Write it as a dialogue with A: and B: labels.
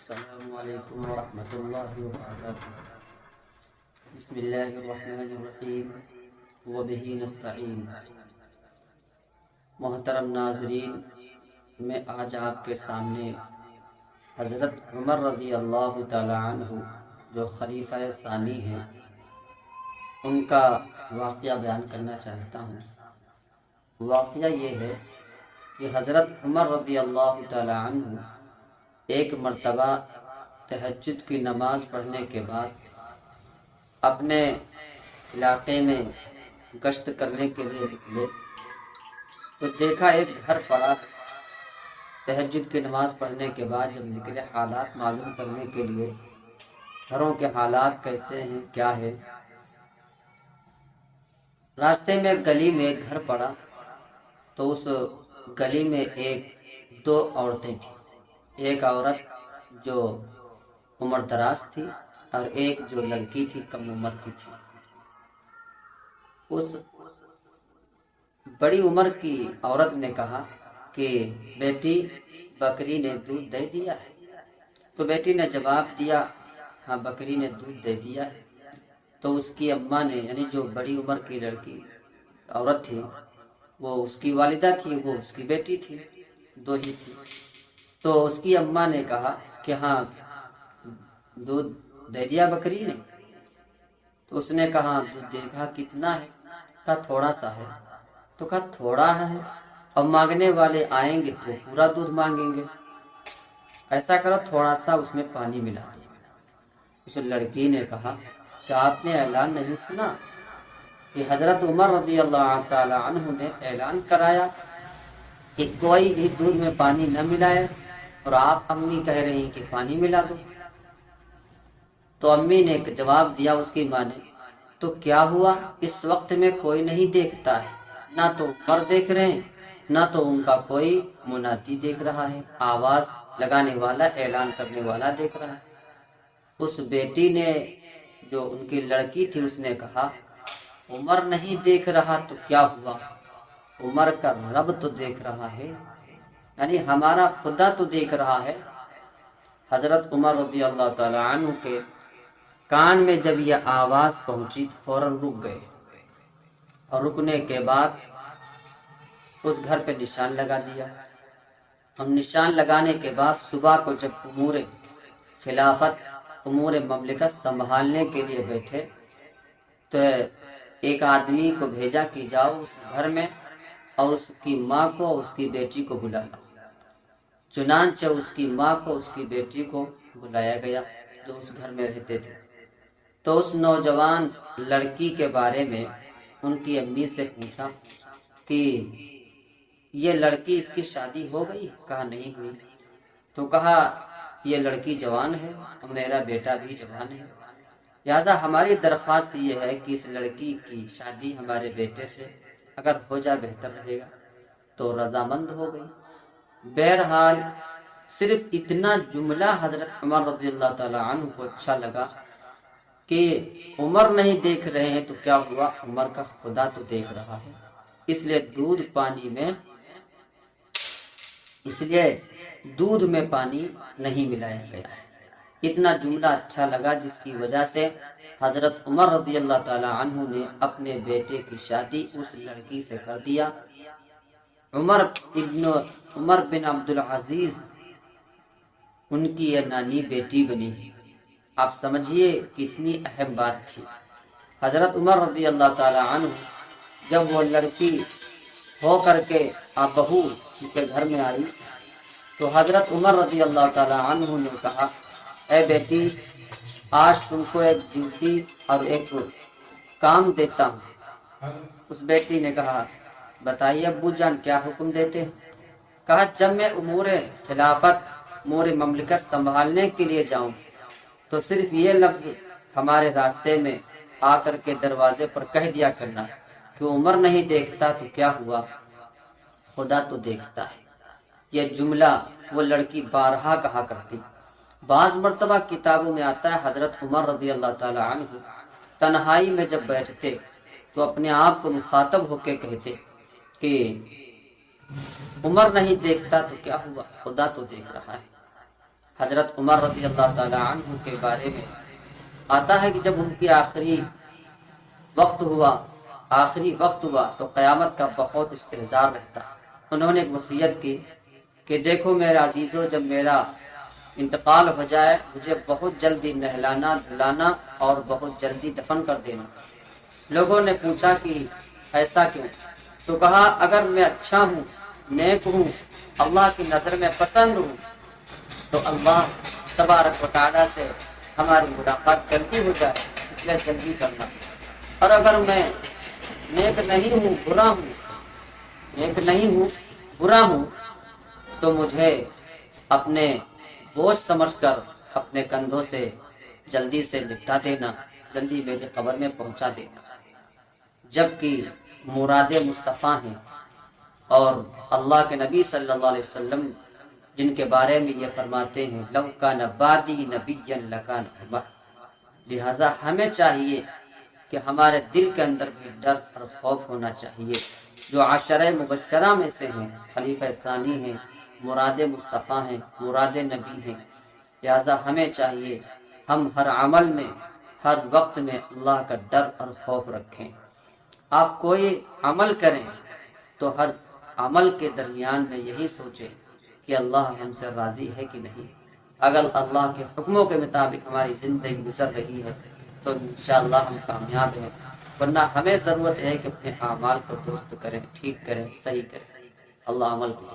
A: السلام علیکم ورحمۃ اللہ وبرکاتہ۔ بسم اللہ الرحمن الرحیم وبہ نستعین۔ محترم ناظرین، میں آج آپ کے سامنے حضرت عمر رضی اللہ تعالی عنہ جو خلیفہ ثانی ہیں ان کا واقعہ بیان کرنا چاہتا ہوں۔ واقعہ یہ ہے کہ حضرت عمر رضی اللہ تعالی عنہ ایک مرتبہ تہجد کی نماز پڑھنے کے بعد اپنے علاقے میں گشت کرنے کے لیے نکلے تو دیکھا ایک گھر پڑا۔ تہجد کی نماز پڑھنے کے بعد جب نکلے حالات معلوم کرنے کے لیے، گھروں کے حالات کیسے ہیں کیا ہے، راستے میں گلی میں ایک گھر پڑا تو اس گلی میں دو عورتیں تھیں۔ ایک عورت جو عمر دراز تھی اور ایک جو لڑکی تھی کم عمر کی تھی۔ اس بڑی عمر کی عورت نے کہا کہ بیٹی بکری نے دودھ دے دیا ہے؟ تو بیٹی نے جواب دیا ہاں بکری نے دودھ دے دیا ہے۔ تو اس کی اماں نے، یعنی جو بڑی عمر کی لڑکی عورت تھی، وہ اس کی والدہ تھی، وہ اس کی بیٹی تھی، دو ہی تھی۔ تو اس کی اماں نے کہا کہ ہاں دودھ دے دیا بکری نے؟ تو اس نے کہا دودھ دیکھا کتنا ہے؟ کہا تھوڑا سا ہے۔ تو کہا تھوڑا ہے اور مانگنے والے آئیں گے تو پورا دودھ مانگیں گے، ایسا کرو تھوڑا سا اس میں پانی ملا دو۔ اس لڑکی نے کہا کہ آپ نے اعلان نہیں سنا کہ حضرت عمر رضی اللہ تعالی عنہ نے اعلان کرایا کہ کوئی بھی دودھ میں پانی نہ ملائے، اور آپ امی کہہ رہی ہیں کہ پانی ملا دو۔ تو امی نے جواب دیا اس کی ماں نے، تو کیا ہوا؟ اس وقت میں کوئی نہیں دیکھتا ہے، نہ تو عمر دیکھ رہے ہیں نہ تو ان کا کوئی منادی دیکھ رہا ہے، آواز لگانے والا، اعلان کرنے والا دیکھ رہا ہے۔ اس بیٹی نے، جو ان کی لڑکی تھی، اس نے کہا عمر نہیں دیکھ رہا تو کیا ہوا؟ عمر کا رب تو دیکھ رہا ہے، یعنی ہمارا خدا تو دیکھ رہا ہے۔ حضرت عمر رضی اللہ تعالی عنہ کے کان میں جب یہ آواز پہنچی تو فوراً رک گئے، اور رکنے کے بعد اس گھر پہ نشان لگا دیا۔ ہم نشان لگانے کے بعد صبح کو جب امور خلافت، امور مملکت سنبھالنے کے لیے بیٹھے تو ایک آدمی کو بھیجا کہ جاؤ اس گھر میں اور اس کی ماں کو، اس کی بیٹی کو بلا لاؤ۔ چنانچہ اس کی ماں کو، اس کی بیٹی کو بلایا گیا جو اس گھر میں رہتے تھے۔ تو اس نوجوان لڑکی کے بارے میں ان کی امی سے پوچھا کہ یہ لڑکی، اس کی شادی ہو گئی؟ کہا نہیں ہوئی۔ تو کہا یہ لڑکی جوان ہے اور میرا بیٹا بھی جوان ہے، لہذا ہماری درخواست یہ ہے کہ اس لڑکی کی شادی ہمارے بیٹے سے اگر ہو جائے بہتر رہے گا۔ تو رضامند ہو گئی۔ بہرحال صرف اتنا جملہ حضرت عمر رضی اللہ تعالی عنہ کو اچھا لگا کہ عمر نہیں دیکھ رہے ہیں تو کیا ہوا، عمر کا خدا تو دیکھ رہا ہے، اس لیے دودھ میں پانی نہیں ملایا گیا ہے۔ اتنا جملہ اچھا لگا جس کی وجہ سے حضرت عمر رضی اللہ تعالی عنہ نے اپنے بیٹے کی شادی اس لڑکی سے کر دیا۔ عمر بن عبدالعزیز ان کی یہ نانی بیٹی بنی۔ آپ سمجھیے کتنی اہم بات تھی۔ حضرت عمر رضی اللہ تعالی عنہ جب وہ لڑکی ہو کر کے بہو کے گھر میں آئی تو حضرت عمر رضی اللہ تعالی عنہ نے کہا اے بیٹی، آج تم کو ایک ڈیوٹی اور ایک کام دیتا ہوں۔ اس بیٹی نے کہا بتائیے ابو جان کیا حکم دیتے ہیں؟ کہا جب میں امور خلافت، امور مملکت سنبھالنے کے لیے جاؤں تو صرف یہ لفظ ہمارے راستے میں آ کر کے دروازے پر کہہ دیا کرنا کہ عمر نہیں دیکھتا تو کیا ہوا، خدا تو دیکھتا ہے۔ یہ جملہ وہ لڑکی بارہا کہا کرتی۔ بعض مرتبہ کتابوں میں آتا ہے حضرت عمر رضی اللہ تعالی عنہ تنہائی میں جب بیٹھتے تو اپنے آپ کو مخاطب ہو کے کہتے کہ عمر نہیں دیکھتا تو کیا ہوا، خدا تو دیکھ رہا ہے۔ حضرت عمر رضی اللہ تعالی عنہ کے بارے میں آتا ہے کہ جب ان کی آخری وقت ہوا تو قیامت کا بہت استحضار رہتا۔ انہوں نے ایک وصیت کی کہ دیکھو میرے عزیزو، جب میرا انتقال ہو جائے مجھے بہت جلدی نہلانا دھلانا اور بہت جلدی دفن کر دینا۔ لوگوں نے پوچھا کہ ایسا کیوں؟ تو کہا اگر میں اچھا ہوں، نیک ہوں، اللہ کی نظر میں پسند ہوں تو اللہ تبارک و تعالیٰ سے ہماری ملاقات جلدی ہو جائے، اس لیے جلدی کرنا۔ اور اگر میں نیک نہیں ہوں، برا ہوں تو مجھے اپنے بوجھ سمجھ کر اپنے کندھوں سے جلدی سے لپٹا دینا، جلدی میری قبر میں پہنچا دینا۔ جبکہ مراد مصطفیٰ ہیں اور اللہ کے نبی صلی اللہ علیہ وسلم جن کے بارے میں یہ فرماتے ہیں لو کان بعدی نبیا لکان عمر، لہذا ہمیں چاہیے کہ ہمارے دل کے اندر بھی ڈر اور خوف ہونا چاہیے۔ جو عشرہ مبشرہ میں سے ہیں، خلیفہ ثانی ہیں، مراد مصطفیٰ ہیں، مراد نبی ہیں، لہذا ہمیں چاہیے ہم ہر عمل میں ہر وقت میں اللہ کا ڈر اور خوف رکھیں۔ آپ کوئی عمل کریں تو ہر عمل کے درمیان میں یہی سوچیں کہ اللہ ہم سے راضی ہے کہ نہیں۔ اگر اللہ کے حکموں کے مطابق ہماری زندگی گزر رہی ہے تو انشاءاللہ ہم کامیاب ہیں، ورنہ ہمیں ضرورت ہے کہ اپنے اعمال کو درست کریں، ٹھیک کریں، صحیح کریں۔ اللہ عمل کو